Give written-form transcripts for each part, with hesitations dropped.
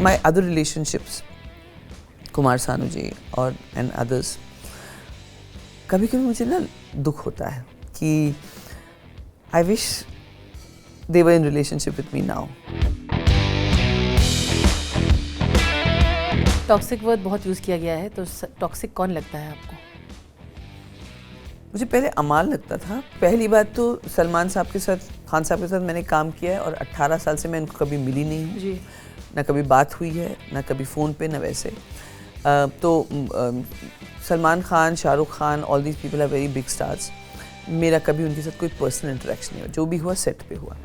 my other relationships, Kumar Sanu ji और and others, कभी कभी मुझे ना दुख होता है कि I wish they were in relationship with me now. Toxic word बहुत यूज़ किया गया है, तो टॉक्सिक कौन लगता है आपको? मुझे पहले अमाल लगता था। पहली बात तो सलमान साहब के साथ, खान साहब के साथ मैंने काम किया है और 18 साल से मैं इनको कभी मिली नहीं हूँ जी। ना कभी बात हुई है, ना कभी फ़ोन पे, ना वैसे। Salman Khan, Shahrukh Khan, all these people are very big stars. मेरा कभी उनके साथ कोई पर्सनल इंटरेक्शन नहीं हुआ, जो भी हुआ सेट पे हुआ।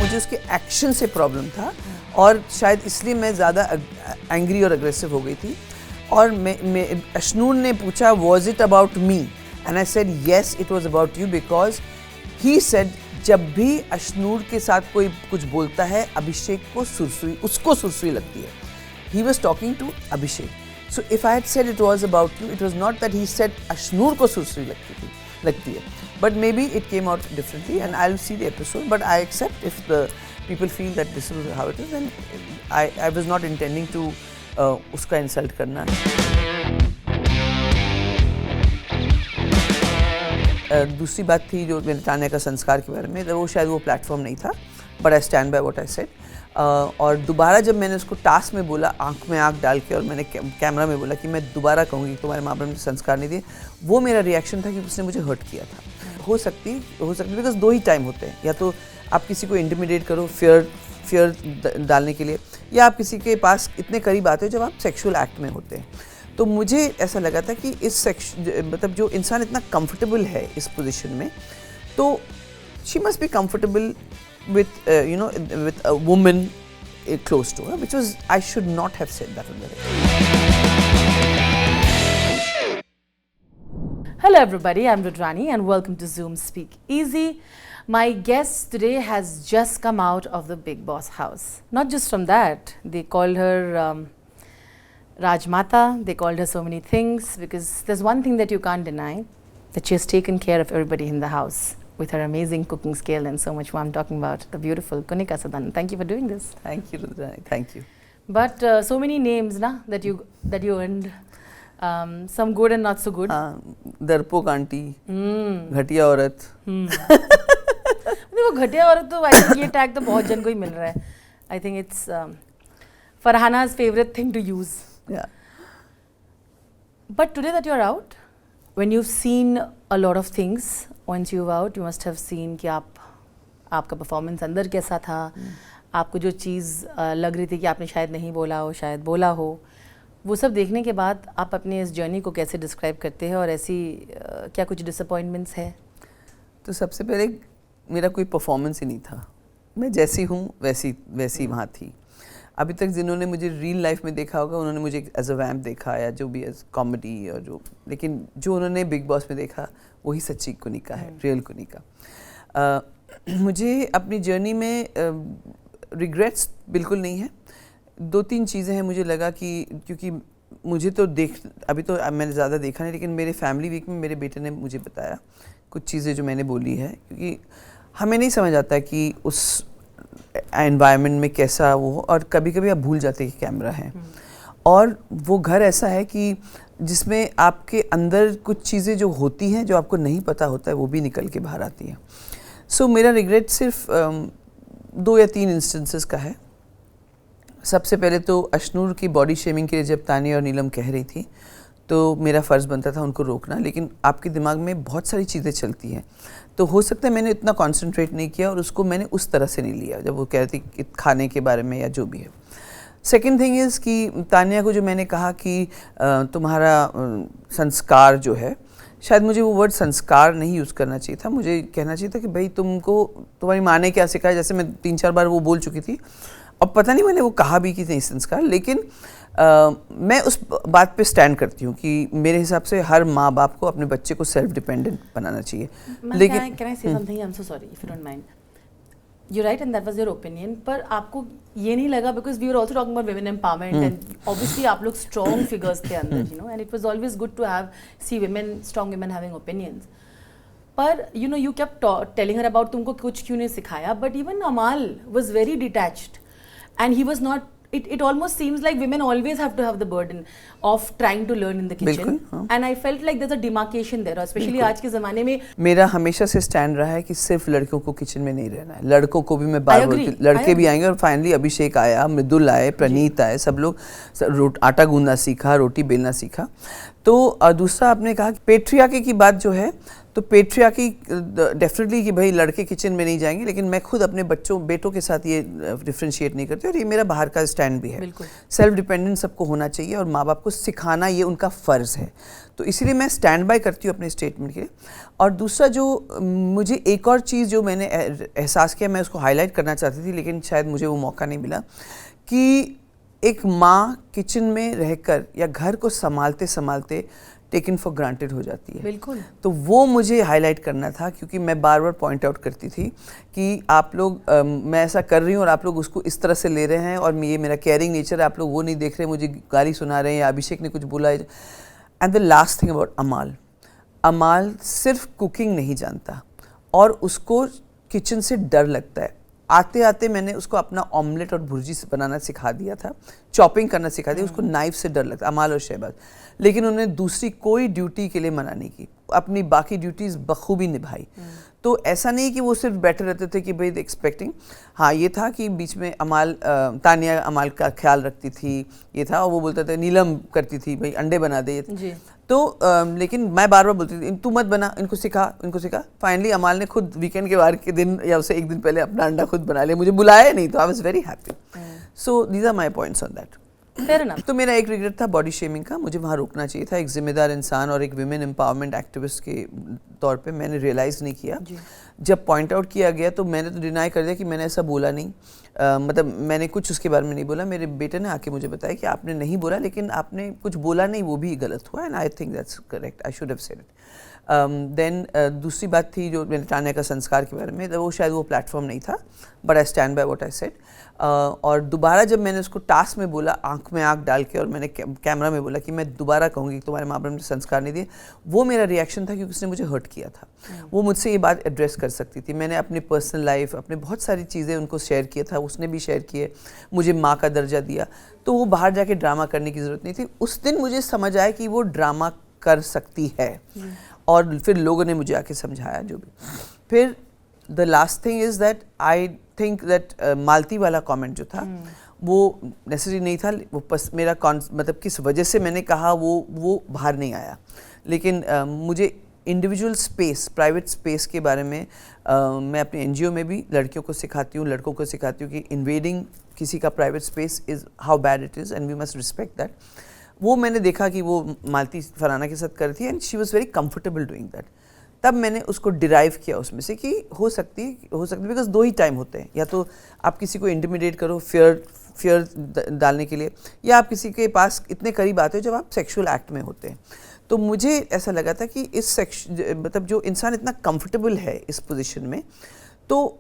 मुझे उसके एक्शन से प्रॉब्लम था और शायद इसलिए मैं ज़्यादा एंग्री और अग्रेसिव हो गई थी। और मैं अशनूर ने पूछा was it about me, and I said yes it was about you, because he said जब भी अशनूर के साथ कोई कुछ बोलता है अभिषेक को उसको सुरसुरी लगती है। He was talking to Abhishek, so if I had said it was about you, it was not that he said Ashnoor को सुरसुरी लगती है, but maybe it came out differently and I'll see the episode, but I accept if the people feel that this is how it is, and I was not intending to उसका insult करना। दूसरी बात थी जो मेरे तान्या का संस्कार के बारे में, वो शायद वो प्लेटफॉर्म नहीं था, but I stand by what I said। और दोबारा जब मैंने उसको टास्क में बोला, आंख में आंख डाल के, और मैंने कैमरा में बोला कि मैं दोबारा कहूँगी तुम्हारे माँ बाप ने संस्कार नहीं दिए, वो मेरा रिएक्शन था कि उसने मुझे हर्ट किया था। हो सकती बिकॉज दो ही टाइम होते हैं, या तो आप किसी को इंटिमिडेट करो फियर डालने के लिए, या आप किसी के पास इतने करीब आते हो जब आप सेक्सुअल एक्ट में होते हैं। तो मुझे ऐसा लगा था कि मतलब जो इंसान इतना कंफर्टेबल है इस पोजीशन में, तो she must be comfortable with with a woman close to her, which was, I should not have said that on the radio. Hello everybody, I'm Rudrani and welcome to Zoom Speak Easy. My guest today has just come out of the Bigg Boss house. Not just from that, they called her Rajmata, they called her so many things, because there's one thing that you can't deny, that she has taken care of everybody in the house with her amazing cooking skill and so much more. I'm talking about the beautiful Kanika Sadanand. Thank you for doing this. Thank you, Rudrani. Thank you. But so many names na that you earned, some good and not so good. दरपोक aunty, घटिया औरत। देखो घटिया औरत तो I think ये tag तो बहुत जन को ही मिल रहा है। I think it's Farhana's favorite thing to use. Yeah. But today that you're out, when you've seen a lot of things, once you're out, you must have seen कि आपका performance अंदर कैसा था, आपको जो चीज़ लग रही थी कि आपने शायद नहीं बोला हो, शायद बोला हो, वो सब देखने के बाद आप अपने इस जर्नी को कैसे डिस्क्राइब करते हैं, और ऐसी क्या कुछ डिसअपॉइंटमेंट्स है? तो सबसे पहले मेरा कोई परफॉर्मेंस ही नहीं था, मैं जैसी हूँ वैसी वहाँ थी। अभी तक जिन्होंने मुझे रियल लाइफ में देखा होगा उन्होंने मुझे एज अ वैम्प देखा, या जो भी एज कॉमेडी, और लेकिन जो उन्होंने बिग बॉस में देखा वही सच्ची कुनिका है, रियल कुनिका। मुझे अपनी जर्नी में रिग्रेट्स बिल्कुल नहीं है। 2-3 चीज़ें हैं, मुझे लगा कि क्योंकि मुझे तो अभी तो मैंने ज़्यादा देखा नहीं, लेकिन मेरे फैमिली वीक में मेरे बेटे ने मुझे बताया कुछ चीज़ें जो मैंने बोली है, क्योंकि हमें नहीं समझ आता कि उस एनवायरनमेंट में कैसा वो, और कभी कभी आप भूल जाते हैं कि कैमरा है, और वो घर ऐसा है कि जिसमें आपके अंदर कुछ चीज़ें जो होती हैं जो आपको नहीं पता होता है वो भी निकल के बाहर आती हैं। सो मेरा रिग्रेट सिर्फ 2 या 3 इंस्टेंसेस का है। सबसे पहले तो अशनूर की बॉडी शेमिंग के लिए जब तानिया और नीलम कह रही थी तो मेरा फ़र्ज़ बनता था उनको रोकना, लेकिन आपके दिमाग में बहुत सारी चीज़ें चलती हैं, तो हो सकता है मैंने इतना कॉन्सेंट्रेट नहीं किया और उसको मैंने उस तरह से नहीं लिया जब वो कह रही थी खाने के बारे में या जो भी है। सेकेंड थिंग इज़ कि तानिया को जो मैंने कहा कि तुम्हारा संस्कार जो है, शायद मुझे वो वर्ड संस्कार नहीं यूज़ करना चाहिए था, मुझे कहना चाहिए था कि भाई तुमको तुम्हारी माँ ने क्या सिखाया। जैसे मैं 3-4 बार वो बोल चुकी थी, अब पता नहीं मैंने वो कहा भी कि नहीं संस्कार, लेकिन मैं उस बात पे स्टैंड करती हूँ कि मेरे हिसाब से हर माँ बाप को अपने बच्चे को सेल्फ डिपेंडेंट बनाना चाहिए। लेकिन can I say something? I'm so sorry if you don't mind. You're right and that was your opinion. पर आपको ये नहीं लगा, because we were also talking about women empowerment and obviously आप लोग strong figures थे अंदर, you know, and it was always good to see women, strong women having opinions. पर you know you kept telling her about तुमको कुछ क्यों नहीं सिखाया, बट इवन अमाल was very detached and he was not. It almost seems like women always have to have the burden of trying to learn in the kitchen. And I felt like there's a demarcation there, especially आज के ज़माने में. मेरा हमेशा से stand रहा है कि सिर्फ लड़कियों को किचन में नहीं रहना है, लड़कों को भी मैं बार बोलती हूँ, लड़के भी आएंगे. और फाइनली अभिषेक आया, मृदुल आए, प्रणीत आए, सब लोग आटा गूंदना सीखा, रोटी बेलना सीखा. तो दूसरा आपने कहा कि पेट्रियार्की की बात जो है, तो पेट्रियार्की डेफिनेटली कि भाई लड़के किचन में नहीं जाएंगे, लेकिन मैं खुद अपने बेटों के साथ ये डिफ्रेंशिएट नहीं करती, और ये मेरा बाहर का स्टैंड भी है. सेल्फ डिपेंडेंट सबको होना चाहिए और माँ बाप को सिखाना ये उनका फ़र्ज़ है. तो इसीलिए मैं स्टैंड बाय करती हूँ अपने स्टेटमेंट के लिए. और दूसरा जो मुझे एक और चीज़ जो मैंने एहसास किया, मैं उसको हाईलाइट करना चाहती थी लेकिन शायद मुझे वो मौका नहीं मिला, कि एक माँ किचन में रहकर या घर को संभालते संभालते टेकन फॉर ग्रांटेड हो जाती है. बिल्कुल. तो वो मुझे हाईलाइट करना था, क्योंकि मैं बार बार पॉइंट आउट करती थी कि आप लोग मैं ऐसा कर रही हूँ और आप लोग उसको इस तरह से ले रहे हैं, और ये मेरा केयरिंग नेचर है, आप लोग वो नहीं देख रहे, मुझे गाली सुना रहे हैं या अभिषेक ने कुछ बोला है. And the last thing about अमाल सिर्फ कुकिंग नहीं जानता और उसको किचन से डर लगता है. आते आते मैंने उसको अपना ऑमलेट और भुर्जी बनाना सिखा दिया था, चॉपिंग करना सिखा दिया. उसको नाइफ से डर लगता, अमाल और शहबाज. लेकिन उन्होंने दूसरी कोई ड्यूटी के लिए मना नहीं की, अपनी बाकी ड्यूटीज़ बखूबी निभाई. तो ऐसा नहीं कि वो सिर्फ बैठे रहते थे कि भाई एक्सपेक्टिंग. हाँ, ये था कि बीच में तानिया अमाल का ख्याल रखती थी, ये था. और वो बोलते थे, नीलम करती थी भाई अंडे बना दे. तो लेकिन मैं बार बार बोलती थी, तू मत बना, इनको सिखा. फाइनली अमाल ने खुद वीकेंड के वार के दिन या उससे एक दिन पहले अपना अंडा खुद बना लिया, मुझे बुलाया नहीं, तो I was very happy. So these are my points on that. तो मेरा एक रिग्रेट था बॉडी शेमिंग का, मुझे वहाँ रोकना चाहिए था. एक जिम्मेदार इंसान और एक विमेन एम्पावरमेंट एक्टिविस्ट के तौर पे मैंने रियलाइज़ नहीं किया. जब पॉइंट आउट किया गया तो मैंने तो डिनाई कर दिया कि मैंने ऐसा बोला नहीं. मतलब मैंने कुछ उसके बारे में नहीं बोला. मेरे बेटे ने आके मुझे बताया कि आपने नहीं बोला, लेकिन आपने कुछ बोला नहीं, वो भी गलत हुआ. And I think that's correct, I should have said it. Then दूसरी बात थी जो मैंने तान्या का संस्कार के बारे में, वो शायद वो प्लेटफॉर्म नहीं था, but I stand by what I said. और दोबारा जब मैंने उसको टास्क में बोला, आंख में आंख डाल के, और मैंने कैमरा में बोला कि मैं दोबारा कहूँगी तुम्हारे माँ बाप ने संस्कार नहीं दिए, वो मेरा रिएक्शन था क्योंकि उसने मुझे हर्ट किया था. वो मुझसे ये बात एड्रेस कर सकती थी. मैंने अपनी पर्सनल लाइफ, अपने बहुत सारी चीज़ें उनको शेयर किया था, उसने भी शेयर किए, मुझे माँ का दर्जा दिया. तो वो बाहर जाके ड्रामा करने की ज़रूरत नहीं थी. उस दिन मुझे समझ आया कि वो ड्रामा कर सकती है, और फिर लोगों ने मुझे आके समझाया जो भी. फिर the last thing is that I think that Malti वाला कमेंट जो था वो नेसेसरी नहीं था. वो मेरा मतलब किस वजह से मैंने कहा वो बाहर नहीं आया. लेकिन मुझे इंडिविजुअल स्पेस, प्राइवेट स्पेस के बारे में मैं अपने एनजीओ में भी लड़कियों को सिखाती हूँ, लड़कों को सिखाती हूँ कि इन्वेडिंग किसी का private space is how bad it is and we must respect that. वो मैंने देखा कि वो मालती फराना के साथ कर थी and she was very comfortable doing that. तब मैंने उसको डिराइव किया उसमें से कि हो सकती है बिकॉज दो ही टाइम होते हैं, या तो आप किसी को इंटिमिडेट करो फियर डालने के लिए, या आप किसी के पास इतने करीब आते हो जब आप सेक्सुअल एक्ट में होते हैं. तो मुझे ऐसा लगा था कि इस मतलब जो इंसान इतना कंफर्टेबल है इस पोजीशन में, तो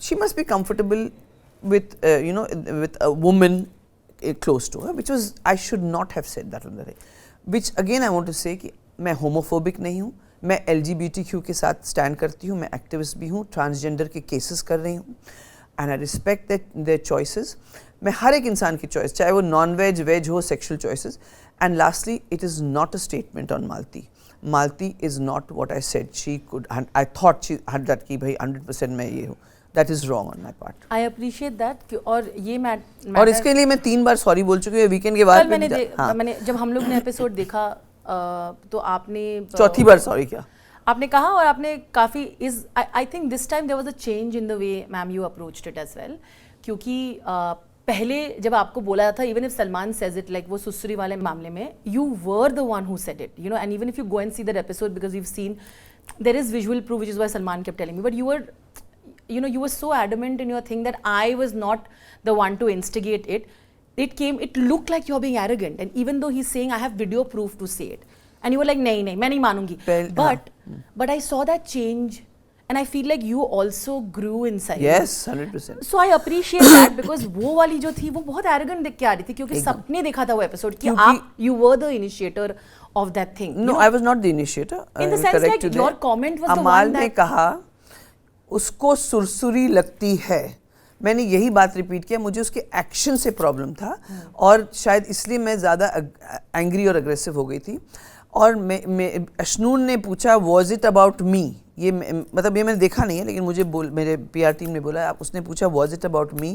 she must be comfortable with with a woman close to her, which was I should not have said that on the day. Which again I want to say कि मैं homophobic नहीं हूँ, मैं LGBTQ के साथ stand करती हूँ, मैं एक्टिविस्ट भी हूँ, ट्रांसजेंडर के केसेस कर रही हूँ, and I respect their choices. मैं हर एक इंसान की चॉइस, चाहे वो नॉन वेज वेज हो, sexual choices. And lastly, it is not a statement on Malti. Malti is not what I said she could. I thought she had that कि भाई 100% मैं ये हूँ. That is wrong on my part. I appreciate that. और ये और इसके लिए मैं 3 बार सॉरी बोल चुकी हूँ वीकेंड के बाद. मैंने जब हम लोग ने एपिसोड देखा तो आपने चौथी बार सॉरी किया, आपने कहा, और आपने काफ़ी I think this time there was a change in the way ma'am you approached it as well. क्योंकि पहले जब आपको बोला था, even if Salman says it, like वो सुसुरी वाले मामले में, you were the one who said it, you know. And even if you go and see that episode, because we've seen there is visual proof, which is why Salman kept telling me, but you were so adamant in your thing that I was not the one to instigate it. It looked like you're being arrogant, and even though he's saying I have video proof to say it, and you were like nahi main nahi manungi, but I saw that change, and I feel like you also grew inside. Yes, 100%. So I appreciate that, because वो वाली जो थी वो बहुत arrogant दिख के आ रही थी, क्योंकि सबने देखा था वो episode कि आप you were the initiator of that thing. No, I was not the initiator. In the sense like your comment was the अमाल one ने that कहा उसको सुरसुरी लगती है, मैंने यही बात रिपीट किया, मुझे उसके एक्शन से प्रॉब्लम था और शायद इसलिए मैं ज़्यादा एंग्री और अग्रेसिव हो गई थी। और अशनून ने पूछा वॉज इट अबाउट मी, ये मतलब ये मैंने देखा नहीं है लेकिन मुझे मेरे PR टीम ने बोला, उसने पूछा was it about me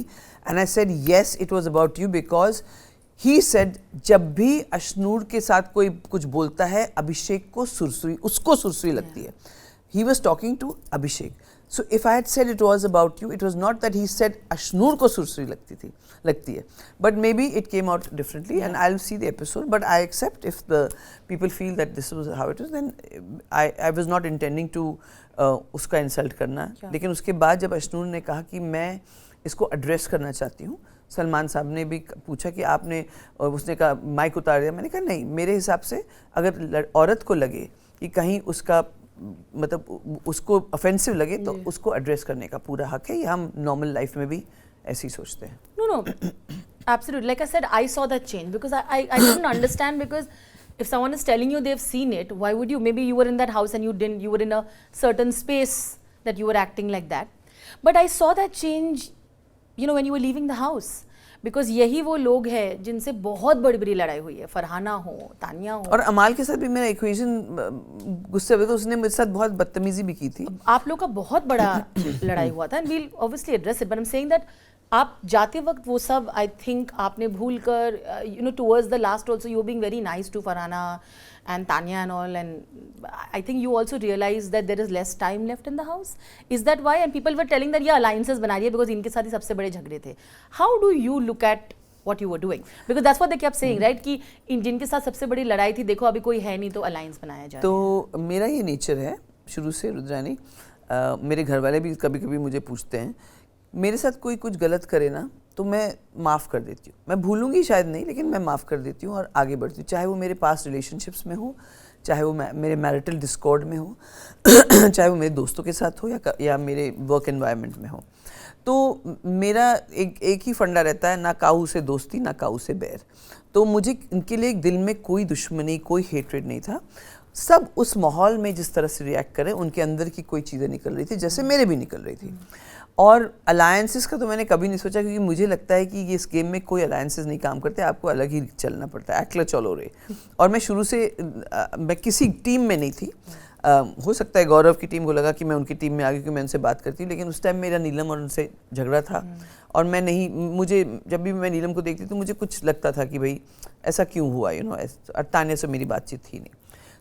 and I said yes it was about you because he said जब भी अशनूर के साथ कोई कुछ बोलता है अभिषेक को उसको सुरसुरी लगती है। He was talking to Abhishek. So if I had said it was about you, it was not that he said Ashnur ko sursuri लगती है. But maybe it came out differently and I'll see the episode. But I accept if the people feel that this was how it was, then I was not intending to उसका insult करना. लेकिन उसके बाद जब अशनूर ने कहा कि मैं इसको address करना चाहती हूँ, सलमान साहब ने भी पूछा कि आपने, उसने कहा माइक उतार दिया, मैंने कहा नहीं, मेरे हिसाब से अगर औरत को लगे कि कहीं उसका मतलब उसको ऑफेंसिव लगे तो उसको एड्रेस करने का पूरा हक है, ये हम नॉर्मल लाइफ में भी ऐसे ही सोचते हैं। No, absolutely. Like I said, I saw that change because I couldn't understand, because if someone is telling you they've seen it, why would you? Maybe you were in that house and you didn't, you were in a certain space that you were acting like that. But I saw that change, you know, when you were leaving the house. Because यही वो लोग हैं जिनसे बहुत बड़ी बड़ी लड़ाई हुई है, फरहाना हो, तानिया हो, और अमाल के साथ भी मेरा इक्वेशन गुस्से हुए तो उसने मेरे साथ बहुत बदतमीजी भी की थी। आप लोग का बहुत बड़ा लड़ाई हुआ था and we'll obviously address it, but I am saying that आप जाते वक्त वो सब आई थिंक आपने भूल कर, you know, towards the last also you being very nice to Farhana and Tanya and all, and I think you also realized that there is less time left in the house. Is that why? And people were telling that ये alliances बना रही है because इनके साथ ही सबसे बड़े झगड़े थे. How do you look at what you were doing? Because that's what they kept saying, right? कि जिनके साथ सबसे बड़ी लड़ाई थी, देखो अभी कोई है नहीं तो alliance बनाया जा रहा है. तो मेरा ये नेचर है शुरू से रुद्रानी, मेरे घर वाले भी कभी कभी मुझे पूछते हैं, मेरे साथ कोई कुछ गलत करे ना तो मैं माफ़ कर देती हूँ, मैं भूलूंगी शायद नहीं लेकिन मैं माफ़ कर देती हूँ और आगे बढ़ती हूँ, चाहे वो मेरे पास रिलेशनशिप्स में हो, चाहे वो मेरे मैरिटल डिस्कॉर्ड में हो, चाहे वो मेरे दोस्तों के साथ हो या मेरे वर्क एनवायरनमेंट में हो। तो मेरा एक ही फंडा रहता है, ना काऊ से दोस्ती ना काऊ से बैर। तो मुझे इनके लिए दिल में कोई दुश्मनी, कोई हेट्रेड नहीं था। सब उस माहौल में जिस तरह से रिएक्ट करें, उनके अंदर की कोई चीज़ें निकल रही थी जैसे मेरे भी निकल रही थी। और अलायंसेस का तो मैंने कभी नहीं सोचा, क्योंकि मुझे लगता है कि ये इस गेम में कोई अलायंसेस नहीं काम करते, आपको अलग ही चलना पड़ता है, अकेला चलो रे। और मैं शुरू से मैं किसी टीम में नहीं थी। हो सकता है गौरव की टीम को लगा कि मैं उनकी टीम में आ गई क्योंकि मैं उनसे बात करती हूँ, लेकिन उस टाइम मेरा नीलम और उनसे झगड़ा था और मैं नहीं, मुझे जब भी मैं नीलम को देखती तो मुझे कुछ लगता था कि भाई ऐसा क्यों हुआ, यू नो। और तानिया से मेरी बातचीत थी नहीं,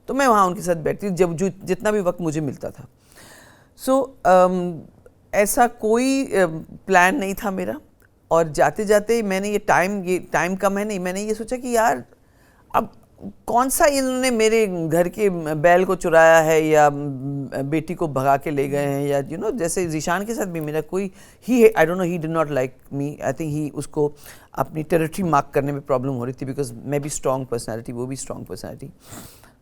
तो मैं वहाँ उनके साथ बैठती जब जितना भी वक्त मुझे मिलता था। सो ऐसा कोई प्लान नहीं था मेरा। और जाते जाते मैंने ये टाइम कम है नहीं, मैंने ये सोचा कि यार अब कौन सा इन्होंने मेरे घर के बैल को चुराया है या बेटी को भगा के ले गए हैं, या यू नो, जैसे जीशान के साथ भी मेरा कोई I don't know, he did not like me. I think he उसको अपनी टेरिटरी मार्क करने में प्रॉब्लम हो रही थी, बिकॉज मैं भी स्ट्रॉन्ग पर्सनैलिटी, वो भी स्ट्रॉन्ग पर्सनैलिटी।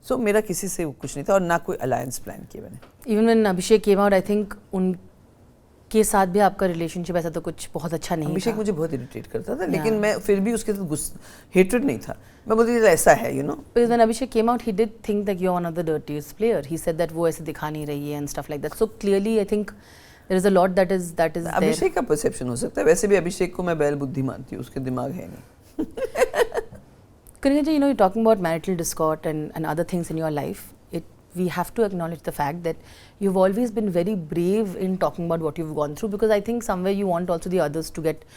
सो मेरा किसी से कुछ नहीं था और ना कोई अलायंस प्लान किया मैंने। Even when Abhishek came out, I think उनके साथ भी आपका रिलेशनशिप ऐसा तो कुछ बहुत अच्छा नहीं था। अभिषेक मुझे बहुत इरिटेट करता था, लेकिन मैं फिर भी उसके साथ हेट्रेड नहीं था, मैं बोलती थी ऐसा है, you know. Because when Abhishek came out, he did think that you're one of the dirtiest player. He said that वो ऐसे दिखा नहीं रही है and stuff like that. So clearly, I think there is a lot that is there. अभिषेक का perception हो सकता है, वैसे भी अभिषेक को मैं बैल बुद्धि मानती हूँ, उसके दिमाग है नहीं। Kanika ji, you know, you're talking about marital discord and other things in your life. We have to acknowledge the fact that you've always been very brave in talking about what you've gone through, because I think somewhere you want also the others to get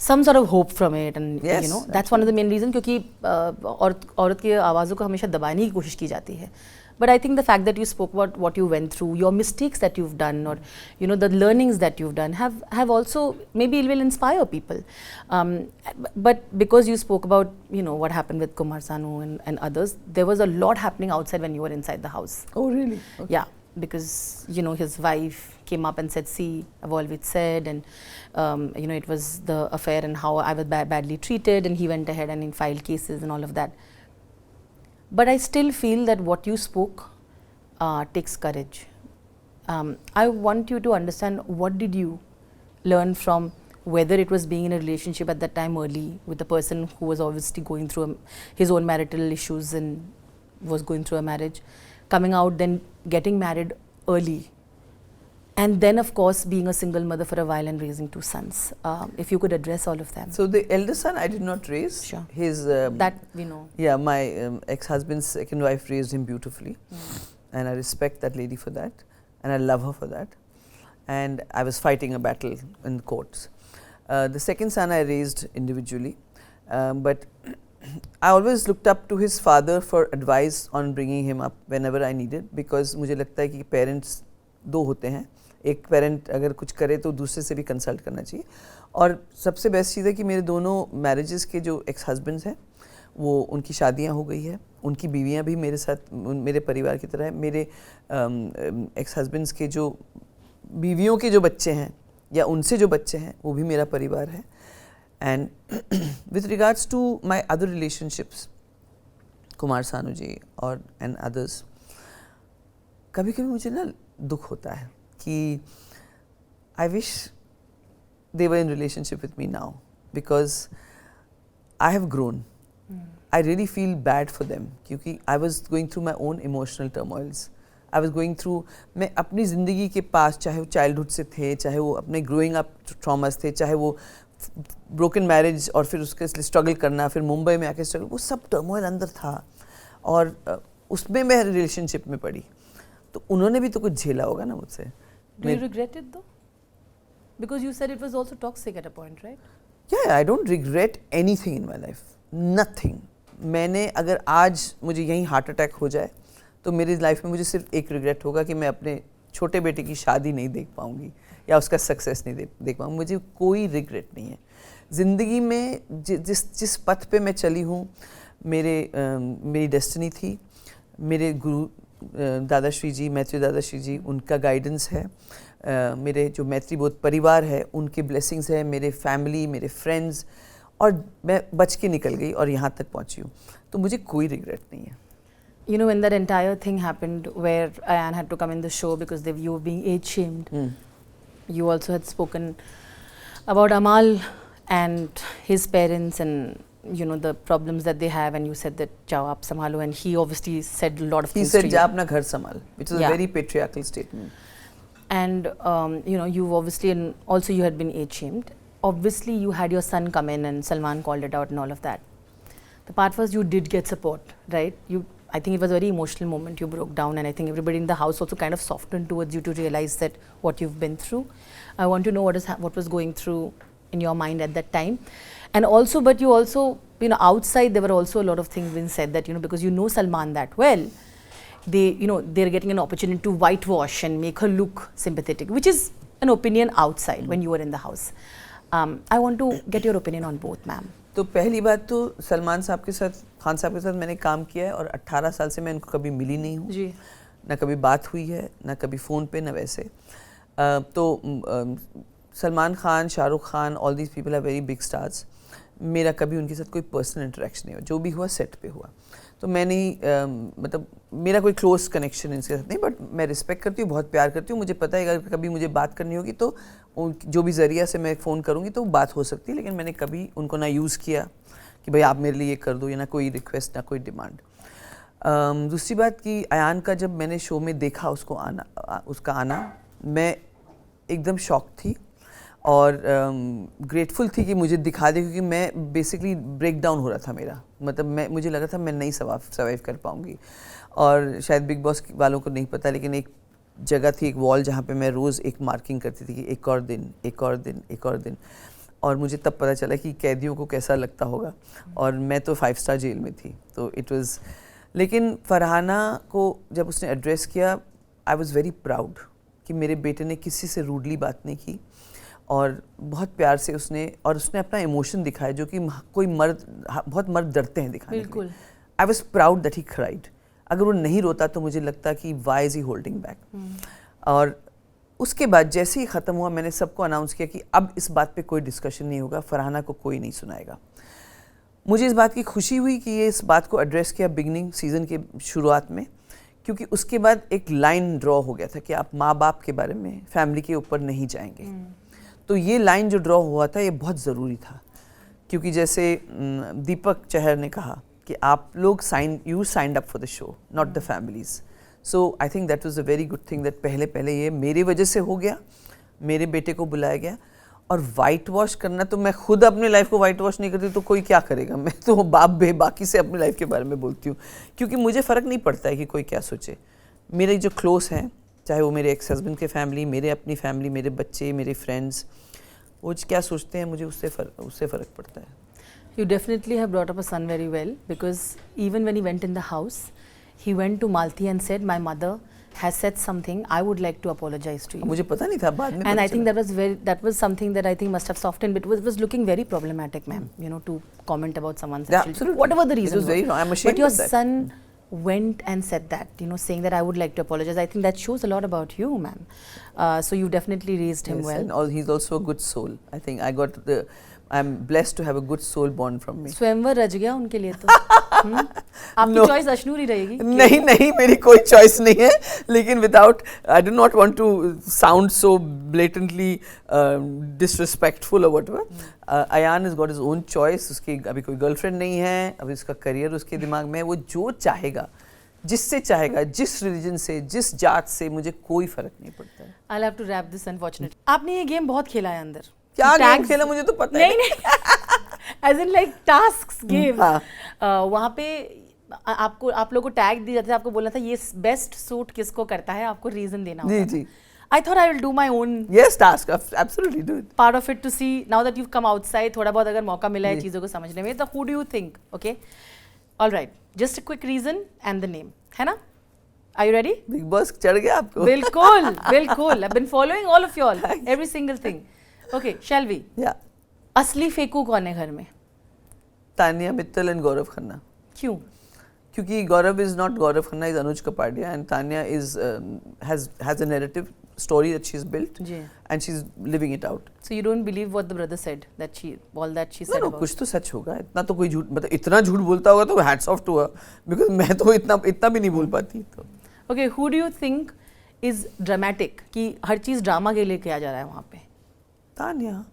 some sort of hope from it, and yes, you know that's one of the main reasons, क्योंकि औरत की आवाज़ों को हमेशा दबाने की कोशिश की जाती है. But I think the fact that you spoke about what you went through, your mistakes that you've done, or you know the learnings that you've done, have also maybe it will inspire people. But because you spoke about, you know, what happened with Kumar Sanu and others, there was a lot happening outside when you were inside the house. Oh really? Okay. Yeah, because you know his wife came up and said, "See, I've always said," and you know it was the affair and how I was badly treated, and he went ahead and filed cases and all of that. But I still feel that what you spoke takes courage. I want you to understand, what did you learn from, whether it was being in a relationship at that time early with a person who was obviously going through his own marital issues, and was going through a marriage, coming out, then getting married early, and then of course being a single mother for a while and raising 2 sons. If you could address all of them. So the eldest son I did not raise. Sure. His That we know. yeah, my ex-husband's second wife raised him beautifully, and I respect that lady for that, and I love her for that. And I was fighting a battle in courts. The second son I raised individually, but I always looked up to his father for advice on bringing him up whenever I needed, because मुझे लगता है कि parents 2 होते हैं, एक parent अगर कुछ करे तो दूसरे से भी कंसल्ट करना चाहिए. और सबसे बेस्ट चीज़ है कि मेरे दोनों मैरिजेस के जो एक्स हस्बैंड्स हैं वो उनकी शादियां हो गई है, उनकी बीवियां भी मेरे साथ मेरे परिवार की तरह है. मेरे एक्स हस्बैंड्स के जो बीवियों के जो बच्चे हैं या उनसे जो बच्चे हैं वो भी मेरा परिवार है. And with regards to my other relationships, Kumar Sanu ji और एंड अदर्स, कभी कभी मुझे ना दुख होता है कि I wish they were in relationship with me now, because I have grown. I really feel bad for them क्योंकि I was going through my own emotional turmoils. I was going through, मैं अपनी ज़िंदगी के पास, चाहे वो childhood से थे, चाहे वो अपने ग्रोइंग अप ट्रॉमास थे, चाहे वो ब्रोकन मैरिज और फिर उसके स्ट्रगल करना, फिर मुंबई में आके स्ट्रगल, वो सब टर्मोइल अंदर था. और उसमें मैं रिलेशनशिप में पड़ी, तो उन्होंने भी तो कुछ झेला होगा ना मुझसे. Do you regret it though? Because you said it was also toxic at a point, right? Yeah, I don't regret anything in my life. Nothing. मैंने अगर आज मुझे यहीं हार्ट अटैक हो जाए तो मेरी लाइफ में मुझे सिर्फ एक रिग्रेट होगा कि मैं अपने छोटे बेटे की शादी नहीं देख पाऊंगी या उसका सक्सेस नहीं देख पाऊंगी. मुझे कोई रिग्रेट नहीं है. ज़िंदगी में जिस पथ पे मैं चली हूँ, मेरी डेस्टिनी थी. मेरे गुरु दादाश्री जी, मैत्री दादाश्री जी, उनका गाइडेंस है. मेरे जो मैत्री बोध परिवार है उनके ब्लेसिंग्स है, मेरे फैमिली, मेरे फ्रेंड्स, और मैं बच के निकल गई और यहाँ तक पहुँची हूँ. तो मुझे कोई रिग्रेट नहीं है. You know, when that entire thing happened where Ayan had to come in the show because you were being age shamed, you also had spoken about Amal and his parents and you know the problems that they have, and you said that jao aap sambhalo, and he obviously said a lot of things to you. He said ja apna ghar sambhal, which is a very patriarchal statement. And you know, you've obviously, and also you had been age shamed. Obviously you had your son come in and Salman called it out and all of that. The part was you did get support, right? I think it was a very emotional moment. You broke down, and I think everybody in the house also kind of softened towards you to realize that what you've been through. I want to know what was going through in your mind at that time. And also, but you also, you know, outside there were also a lot of things being said that, you know, because you know Salman that well, they're getting an opportunity to whitewash and make her look sympathetic, which is an opinion outside when you were in the house. I want to get your opinion on both, ma'am. तो पहली बात तो सलमान साहब के साथ, खान साहब के साथ मैंने काम किया है और 18 साल से मैं इनको कभी मिली नहीं हूँ जी. ना कभी बात हुई है, ना कभी फ़ोन पे, ना वैसे. तो Salman Khan, Shahrukh Khan, all these people are very big stars. मेरा कभी उनके साथ कोई पर्सनल इंटरेक्शन नहीं हुआ. जो भी हुआ सेट पे हुआ. तो मैं नहीं, मतलब मेरा कोई क्लोज कनेक्शन इनके साथ नहीं, बट मैं रिस्पेक्ट करती हूँ, बहुत प्यार करती हूँ. मुझे पता है अगर कभी मुझे बात करनी होगी तो जो भी ज़रिया से मैं फ़ोन करूँगी तो बात हो सकती है. लेकिन मैंने कभी उनको ना यूज़ किया कि भाई आप मेरे लिए ये कर दो, या ना कोई रिक्वेस्ट, ना कोई डिमांड. दूसरी बात कि अयान का जब मैंने शो में देखा उसका आना, मैं एकदम शॉक थी और ग्रेटफुल थी कि मुझे दिखा दे, क्योंकि मैं बेसिकली ब्रेक डाउन हो रहा था मेरा. मतलब मुझे लगा था मैं नहीं सर्वाइव कर पाऊँगी. और शायद बिग बॉस वालों को नहीं पता, लेकिन एक जगह थी, एक वॉल, जहाँ पे मैं रोज़ एक मार्किंग करती थी कि एक और दिन, एक और दिन, एक और दिन. और मुझे तब पता चला कि कैदियों को कैसा लगता होगा, और मैं तो 5 स्टार जेल में थी. तो इट वाज, लेकिन फरहाना को जब उसने एड्रेस किया, आई वाज वेरी प्राउड कि मेरे बेटे ने किसी से रूडली बात नहीं की और बहुत प्यार से उसने अपना इमोशन दिखाया, जो कि कोई बहुत मर्द डरते हैं दिखाने के लिए. I was proud that he cried. अगर वो नहीं रोता तो मुझे लगता कि why is he holding back. और उसके बाद जैसे ही ख़त्म हुआ, मैंने सबको अनाउंस किया कि अब इस बात पे कोई डिस्कशन नहीं होगा, फरहाना को कोई नहीं सुनाएगा. मुझे इस बात की खुशी हुई कि ये इस बात को एड्रेस किया बिगनिंग सीज़न के शुरुआत में, क्योंकि उसके बाद एक लाइन ड्रॉ हो गया था कि आप माँ बाप के बारे में, फैमिली के ऊपर नहीं जाएंगे. तो ये लाइन जो ड्रॉ हुआ था, ये बहुत ज़रूरी था. क्योंकि जैसे दीपक चहर ने कहा कि आप लोग you signed up for the show, not the families. So I think that was a very good thing that पहले ये मेरी वजह से हो गया, मेरे बेटे को बुलाया गया. और वाइट वॉश करना तो मैं खुद अपनी लाइफ को वाइट वॉश नहीं करती तो कोई क्या करेगा. मैं तो बाकी से अपनी लाइफ के बारे में बोलती हूँ, क्योंकि मुझे फ़र्क नहीं पड़ता है कि कोई क्या सोचे. मेरे जो क्लोज हैं, चाहे वो मेरे एक्स हस्बैंड के फैमिली, मेरे अपनी फैमिली, मेरे बच्चे, मेरे फ्रेंड्स, वो क्या सोचते हैं मुझे उससे फ़र्क पड़ता है. You definitely have brought up a son very well, because even when he went in the house, he went to Malti and said, "My mother has said something. I would like to apologize to you." मुझे पता नहीं था, बाद में. And I think that was something that I think must have softened, but it was looking very problematic, ma'am. You know, to comment about someone's Yeah, children, absolutely. whatever the reason It was very wrong. I'm ashamed but your of that. son went and said that, you know, saying that I would like to apologize. I think that shows a lot about you, ma'am. So you definitely raised him Yes, well. and he's also a good soul. I think I'm blessed to have a good soul born from me. स्वयंवर रच गया उनके लिए तो. आपकी No. Choice Ashnoor ही रहेगी. नहीं मेरी कोई चॉइस नहीं है, लेकिन without I do not want to sound so blatantly disrespectful और whatever. Ayaan is got his own choice. उसकी अभी कोई गर्लफ्रेंड नहीं है, अभी उसका करियर उसके दिमाग में है. वो जो चाहेगा, जिससे चाहेगा, जिस रिलीजन से, जिस जात से, मुझे कोई फर्क नहीं पड़ता है. I'll have to wrap this unfortunately. आपने ये गेम बहुत खेला है अंदर. क्या गेम खेला मुझे तो पता नहीं as in like tasks game. वहाँ पे आप लोगों को टैग दिए जाते थे, आपको बोलना था ये बेस्ट सूट किसको करता है, आपको रीजन देना होगा. जी. I thought I will do my own Yes, task. Absolutely do it. part of it to see now that you've come outside. थोड़ा बहुत अगर मौका मिला है चीज़ों को समझने में, तो who do you think? Okay, all right. Just a quick reason and the name, है ना? Are you ready? Big Boss चढ़ गया आपको? बिल्कुल. I've been following all of y'all, every single thing. Okay, shall we? Yeah. असली फेकू कौन है घर में? तानिया मित्तल एंड गौरव खन्ना. क्यों? क्योंकि Gaurav is not Gaurav Khanna, is Anuj Kapadia, and Tania is has a narrative story that she's built जी. and she's living it out. So you don't believe what the brother said, that she said No, about? कुछ तो सच होगा. इतना तो कोई झूठ, मतलब इतना झूठ बोलता होगा तो hats off to her, because मैं तो इतना भी नहीं बोल पाती. तो Okay, who do you think is dramatic, कि हर चीज़ ड्रामा के लिए किया जा रहा है वहाँ पे? Tania.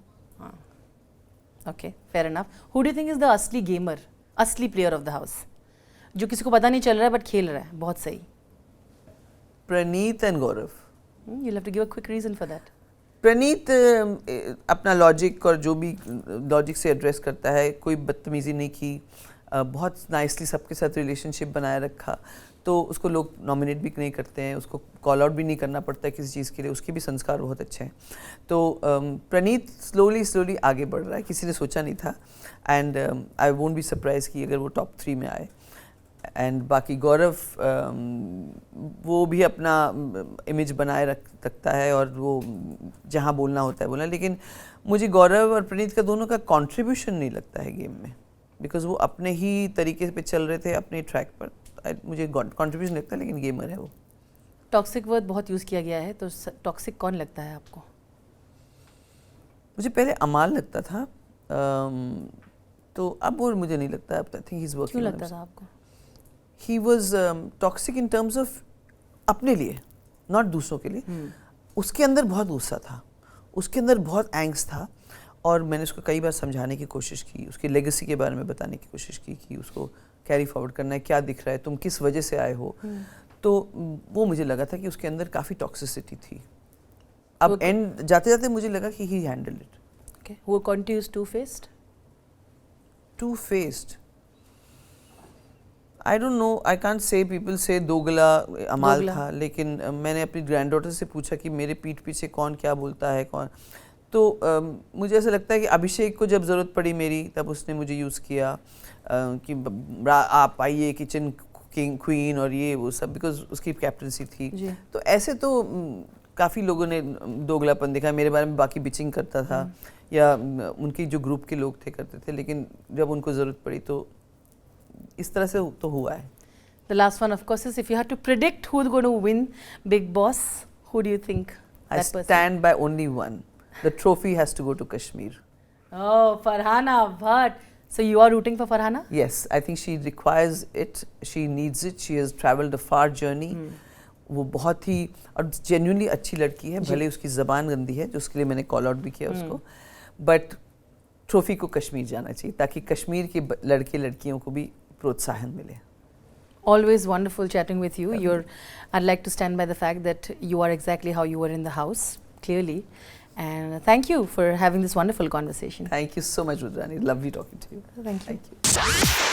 Okay, fair enough. Who do you think is the असली gamer, असली player of the house, जो किसी को पता नहीं चल रहा है बट खेल रहा है बहुत सही? Praneet and Gaurav. You'll have to give a quick reason for that. Praneet अपना लॉजिक और जो भी लॉजिक से एड्रेस करता है, कोई बदतमीज़ी नहीं की, बहुत नाइसली सबके साथ रिलेशनशिप बनाए रखा, तो उसको लोग नॉमिनेट भी नहीं करते हैं, उसको कॉल आउट भी नहीं करना पड़ता है किसी चीज़ के लिए, उसके भी संस्कार बहुत अच्छे हैं. तो प्रणीत स्लोली आगे बढ़ रहा है, किसी ने सोचा नहीं था. And I won't be surprise कि अगर वो टॉप 3 में आए. एंड बाकी गौरव वो भी अपना इमेज बनाए रखता है और वो जहाँ बोलना होता है बोलना, लेकिन मुझे गौरव और प्रणीत का दोनों का कंट्रीब्यूशन नहीं लगता है गेम में, बिकॉज वो अपने ही तरीके पे चल रहे थे अपने ट्रैक पर. मुझे कंट्रीब्यूशन लगता है, लेकिन गेमर है वो. टॉक्सिक वर्ड बहुत यूज़ किया गया है, तो टॉक्सिक कौन लगता है आपको? मुझे पहले अमाल लगता था, तो अब वो मुझे नहीं लगता. अब I think he is working. क्यों लगता था आपको? He was toxic in terms of अपने लिए, नॉट दूसरों के लिए. उसके अंदर बहुत गुस्सा था, उसके अंदर बहुत एंग्स था, और मैंने उसको कई बार समझाने की कोशिश की, उसकी लेगेसी के बारे में बताने की कोशिश की कि उसको कैरी फॉरवर्ड करना है, क्या दिख रहा है, तुम किस वजह से आए हो. तो वो मुझे लगा था कि उसके अंदर काफ़ी टॉक्सिसिटी थी. अब एंड जाते जाते मुझे लगा कि ही handled it. Okay. Who continues two-faced? Two-faced. I don't know. I can't say. People say दोगला अमाल था, लेकिन मैंने अपनी ग्रैंड डॉटर से पूछा कि मेरे पीठ पीछे कौन क्या बोलता है, कौन. तो मुझे ऐसा लगता है कि अभिषेक को जब ज़रूरत पड़ी मेरी, तब उसने मुझे यूज़ किया कि आप आइए किचन किंग क्वीन और ये वो सब, बिकॉज उसकी कैप्टनसी थी. तो ऐसे तो काफ़ी लोगों ने दोगलापन देखा मेरे बारे में. बाकी बिचिंग करता था, या उनकी जो ग्रुप के लोग थे करते थे, लेकिन जब उनको ज़रूरत पड़ी तो इस तरह से तो हुआ है. The last one, of course, is if you had to predict who's going to win Big Boss, who do you think I that person? stand by only one. The trophy has to go to Kashmir. Oh, Farhana Bhatt. So you are rooting for Farhana? Yes, I think she requires it. She needs it. She has travelled a far journey. वो बहुत ही और genuinely अच्छी लड़की है, भले उसकी ज़बान गंदी है, जो उसके लिए मैंने कॉल आउट भी किया उसको, बट ट्रॉफी को कश्मीर जाना चाहिए, ताकि कश्मीर के लड़के लड़कियों को भी प्रोत्साहन मिले. Always wonderful chatting with you. I'd like to stand by the fact that you are exactly how you were in the house, clearly. And thank you for having this wonderful conversation. Thank you so much, Rudrani. Lovely talking to you. Thank you. Thank you.